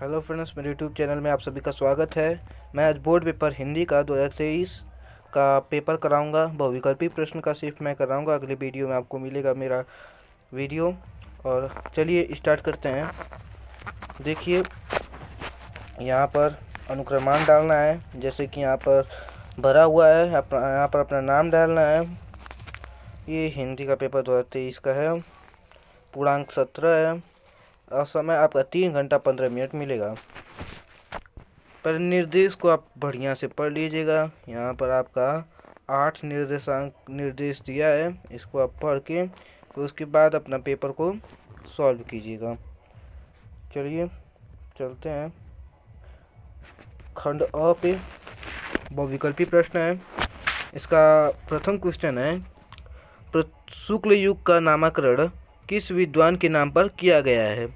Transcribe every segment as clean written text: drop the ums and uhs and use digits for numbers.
Hello friends, मेरे YouTube channel में आप सभी का स्वागत है। मैं आज बोर्ड पेपर हिंदी का 2023 का पेपर कराऊंगा। बहुविकल्पी प्रश्न का सिर्फ मैं कराऊंगा। अगले वीडियो में आपको मिलेगा मेरा वीडियो। और चलिए स्टार्ट करते हैं। देखिए, यहाँ पर अनुक्रमांक डालना है। जैसे कि यहाँ पर भरा हुआ है, यहाँ पर अपना नाम डालना है। ये हिंदी का पेपर 2023 का है। पूर्णांक 17 है और समय आपका 3 घंटा 15 मिनट मिलेगा। पर निर्देश को आप बढ़िया से पढ़ लीजिएगा। यहाँ पर आपका 8 निर्देश दिया है, इसको आप पढ़ के फिर उसके बाद अपना पेपर को सॉल्व कीजिएगा। चलिए चलते हैं। खंड अ पे बहुविकल्पी प्रश्न है। इसका प्रथम क्वेश्चन है, शुक्ल युग का नामकरण किस विद्वान के नाम पर किया गया है?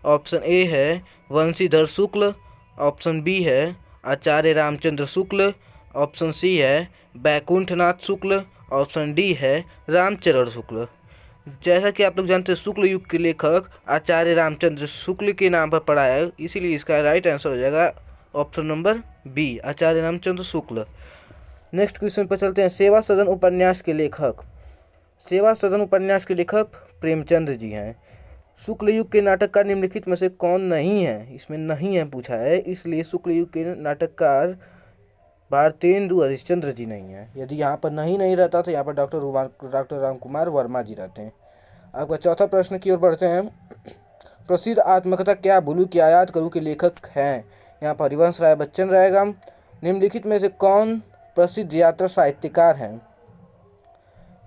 ऑप्शन ए है वंशीधर शुक्ल, ऑप्शन बी है आचार्य रामचंद्र शुक्ल, ऑप्शन सी है बैकुंठनाथ शुक्ल, ऑप्शन डी है रामचरण शुक्ल। जैसा कि आप लोग जानते हैं, शुक्ल युग के लेखक आचार्य रामचंद्र शुक्ल के नाम पर पढ़ा है, इसीलिए इसका राइट आंसर हो जाएगा ऑप्शन नंबर बी, आचार्य रामचंद्र शुक्ल। नेक्स्ट क्वेश्चन पर चलते हैं। सेवा सदन उपन्यास के लेखक प्रेमचंद जी हैं। शुक्ल युग के नाटककार निम्नलिखित में से कौन नहीं है? इसमें नहीं है पूछा है, इसलिए शुक्ल युग के नाटककार भारतेंदु हरिश्चंद्र जी नहीं है। यदि यहाँ पर नहीं रहता तो यहाँ पर डॉक्टर रामकुमार वर्मा जी रहते हैं। आपका चौथा प्रश्न की ओर बढ़ते हैं। प्रसिद्ध आत्मकथा क्या भूलू क्या याद करूँ के लेखक हैं? यहाँ पर हरिवंश राय बच्चन रहेगा। निम्नलिखित में से कौन प्रसिद्ध यात्रा साहित्यकार हैं?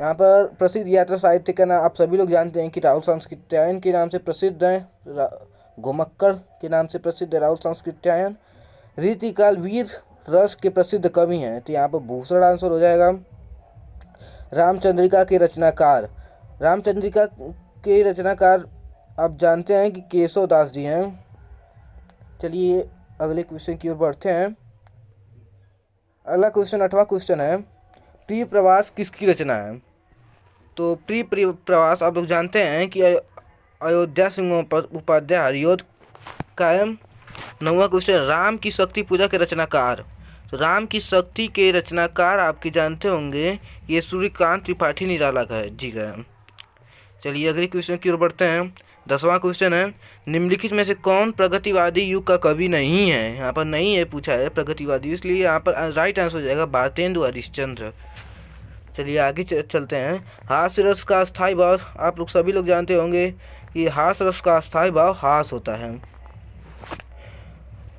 यहाँ पर प्रसिद्ध यात्रा साहित्य का नाम आप सभी लोग जानते हैं कि राहुल सांस्कृत्यायन के नाम से प्रसिद्ध हैं। घुमक्कड़ के नाम से प्रसिद्ध है राहुल सांस्कृत्यायन। रीतिकाल वीर रस के प्रसिद्ध कवि हैं, तो यहाँ पर भूषण आंसर हो जाएगा। रामचंद्रिका के रचनाकार आप जानते हैं कि केशव दास जी हैं। चलिए अगले क्वेश्चन की ओर बढ़ते हैं। अगला क्वेश्चन 8वां क्वेश्चन है, प्रिय प्रवास किसकी रचना है? तो प्रिय प्रवास आप लोग जानते हैं कि अयोध्या सिंह उपाध्याय हरिऔध का है। 9वां क्वेश्चन, राम की शक्ति पूजा के रचनाकार। तो राम की शक्ति के रचनाकार आपके जानते होंगे, ये सूर्यकांत त्रिपाठी निराला का है जी का। चलिए अगले क्वेश्चन की ओर बढ़ते हैं। 10वां क्वेश्चन है, निम्नलिखित में से कौन प्रगतिवादी युग का कवि नहीं है? यहाँ पर नहीं है पूछा है प्रगतिवादी, इसलिए यहाँ पर राइट आंसर हो जाएगा भारतेंदु हरिश्चंद्र। चलिए आगे चलते हैं। हास्य रस का स्थायी भाव आप लोग सभी लोग जानते होंगे कि हास्य रस का स्थायी भाव हास होता है।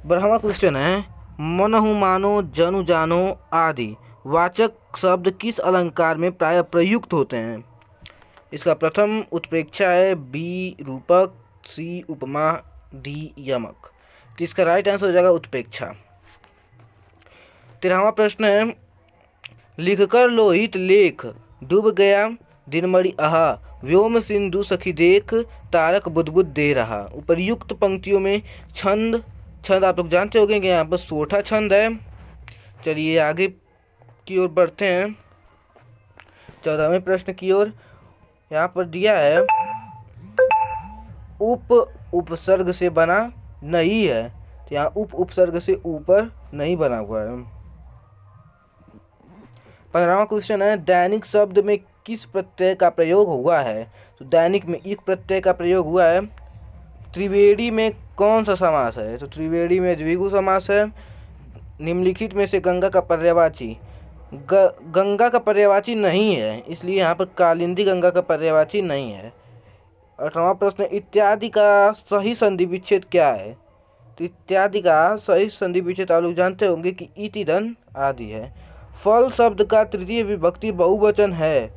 12वां क्वेश्चन है, मनहु मानो जनु जानो आदि वाचक शब्द किस अलंकार में प्राय प्रयुक्त होते हैं? इसका प्रथम उत्प्रेक्षा है, बी रूपक, सी उपमा, डी यमक। तो इसका राइट आंसर हो जाएगा उत्प्रेक्षा। 13वां प्रश्न है, लिखकर लोहित लेख डूब गया दिनमणि आहा, व्योम सिंधु सखी देख तारक बुदबुद दे रहा। उपर्युक्त पंक्तियों में छंद आप लोग जानते होंगे कि यहाँ पर सोठा छंद है। चलिए आगे की ओर बढ़ते हैं। 14वें प्रश्न की ओर। यहाँ पर दिया है, उपसर्ग से बना नहीं है, तो यहाँ उपसर्ग से ऊपर नहीं बना हुआ है। 15वां क्वेश्चन है, दैनिक शब्द में किस प्रत्यय का प्रयोग हुआ है? तो दैनिक में इक प्रत्यय का प्रयोग हुआ है। त्रिवेणी में कौन सा समास है? तो त्रिवेणी में द्विगु समास है। निम्नलिखित में से गंगा का पर्यायवाची गंगा का पर्यायवाची नहीं है, इसलिए यहाँ पर कालिंदी गंगा का पर्यायवाची नहीं है। 18वां प्रश्न, इत्यादि का सही संधि विच्छेद क्या है? तो इत्यादि का सही संधि विच्छेद आप लोग जानते होंगे कि इति धन आदि है। फल शब्द का तृतीय विभक्ति बहुवचन है,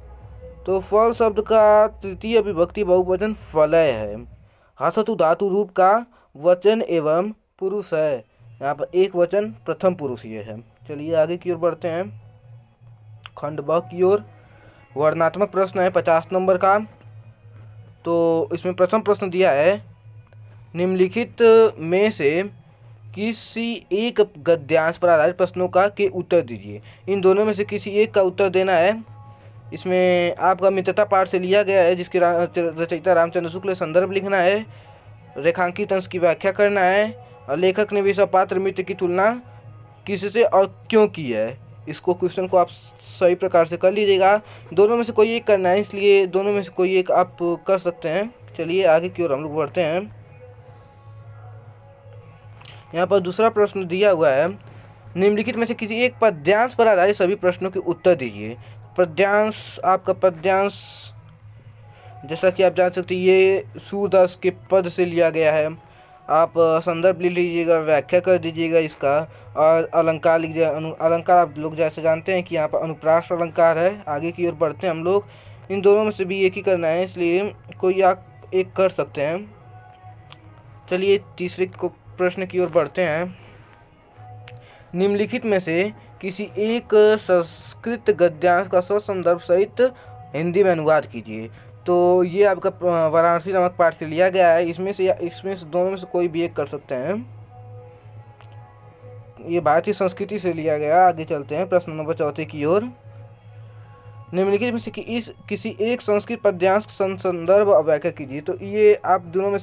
तो फल शब्द का तृतीय विभक्ति बहुवचन फलय है। हसतु धातु रूप का वचन एवं पुरुष है, यहाँ पर एक वचन प्रथम पुरुष ये है। चलिए आगे की ओर बढ़ते हैं। खंड ब की ओर। वर्णनात्मक प्रश्न है 50 नंबर का। तो इसमें प्रथम प्रश्न दिया है, निम्नलिखित में से किसी एक गद्यांश पर आधारित प्रश्नों का के उत्तर दीजिए। इन दोनों में से किसी एक का उत्तर देना है। इसमें आपका मित्रता पाठ से लिया गया है, जिसके रचयिता रामचंद्र शुक्ल, संदर्भ लिखना है, रेखांकित अंश की व्याख्या करना है और लेखक ने विश्व पात्र मित्र की तुलना किससे और क्यों की है। इसको क्वेश्चन को आप सही प्रकार से कर लीजिएगा। दोनों में से कोई एक करना है, इसलिए दोनों में से कोई एक आप कर सकते हैं। चलिए आगे की ओर हम लोग बढ़ते हैं। यहाँ पर दूसरा प्रश्न दिया हुआ है, निम्नलिखित में से किसी एक पद्यांश पर आधारित सभी प्रश्नों के उत्तर दीजिए। पद्यांश, आपका पद्यांश जैसा कि आप जान सकते हैं ये सूरदास के पद से लिया गया है। आप संदर्भ ले लीजिएगा, व्याख्या कर दीजिएगा इसका, और अलंकार लिख दिया। अलंकार आप लोग जैसे जानते हैं कि यहाँ पर अनुप्रास अलंकार है। आगे की ओर बढ़ते हैं हम लोग। इन दोनों में से भी एक ही करना है, इसलिए कोई आप एक कर सकते हैं। चलिए तीसरे को प्रश्न की ओर बढ़ते हैं। निम्नलिखित में से किसी एक संस्कृत गद्यांश का ससंदर्भ सहित हिंदी में अनुवाद कीजिए। तो ये आपका वाराणसी नामक पाठ से लिया गया है। इसमें से दोनों में से कोई भी एक कर सकते हैं। ये भारतीय संस्कृति से लिया गया। आगे चलते हैं प्रश्न नंबर 4 की ओर। निम्नलिखित में से किसी एक संस्कृत पद्यांश संदर्भ व्याख्या कीजिए। तो ये आप दोनों में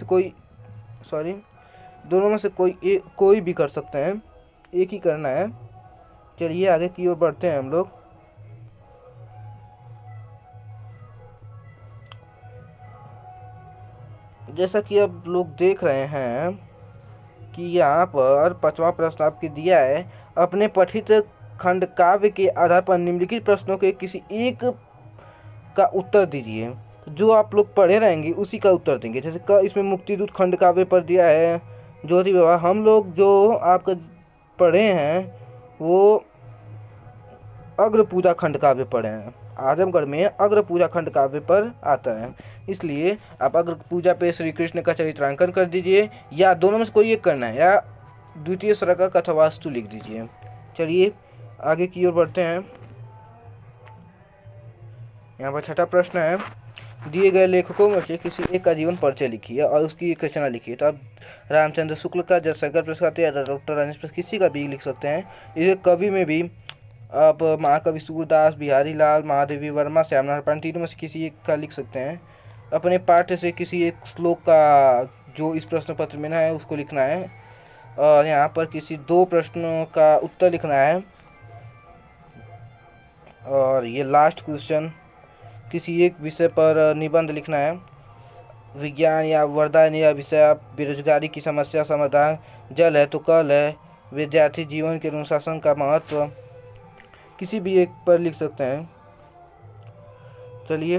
से कोई भी कर सकते हैं, एक ही करना है। चलिए आगे की ओर बढ़ते हैं हम लोग। जैसा कि आप लोग देख रहे हैं कि यहाँ पर 5वां प्रश्न आपके दिया है, अपने पठित खंड काव्य के आधार पर निम्नलिखित प्रश्नों के किसी एक का उत्तर दीजिए। जो आप लोग पढ़े रहेंगे उसी का उत्तर देंगे। जैसे इसमें मुक्तिदूत खंड काव्य पर दिया है, ज्योति विवाह। हम लोग जो आपका पढ़े हैं वो अग्रपूजा खंड काव्य पढ़े हैं। आजमगढ़ में अग्रपूजा खंड काव्य पर आता है, इसलिए आप अग्रपूजा पे श्री कृष्ण का चरित्रांकन कर दीजिए, या दोनों में से कोई एक करना है, या द्वितीय सरक का कथावास्तु लिख दीजिए। चलिए आगे की ओर बढ़ते हैं। यहाँ पर 6ठा प्रश्न है, दिए गए लेखकों में से किसी एक का जीवन परिचय लिखिए और उसकी एक रचना लिखिए। तो आप रामचंद्र शुक्ल का, जयशंकर प्रसाद या डॉक्टर राजेश प्रसाद, किसी का भी लिख सकते हैं। इसे कवि में भी आप महाकवि सूरदास, बिहारी लाल, महादेवी वर्मा, श्यामनारायण पाठक, तीनों में से किसी एक का लिख सकते हैं। अपने पाठ्य से किसी एक श्लोक का जो इस प्रश्न पत्र में है उसको लिखना है, और यहाँ पर किसी 2 प्रश्नों का उत्तर लिखना है। और ये लास्ट क्वेश्चन, किसी एक विषय पर निबंध लिखना है। विज्ञान या वरदान या विषय, आप बेरोजगारी की समस्या समाधान, जल है तो कल है, विद्यार्थी जीवन के अनुशासन का महत्व, किसी भी एक पर लिख सकते हैं। चलिए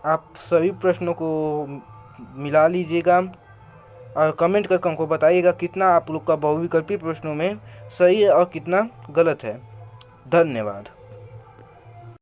आप सभी प्रश्नों को मिला लीजिएगा और कमेंट करके हमको बताइएगा कितना आप लोग का बहुविकल्पी प्रश्नों में सही है और कितना गलत है। धन्यवाद।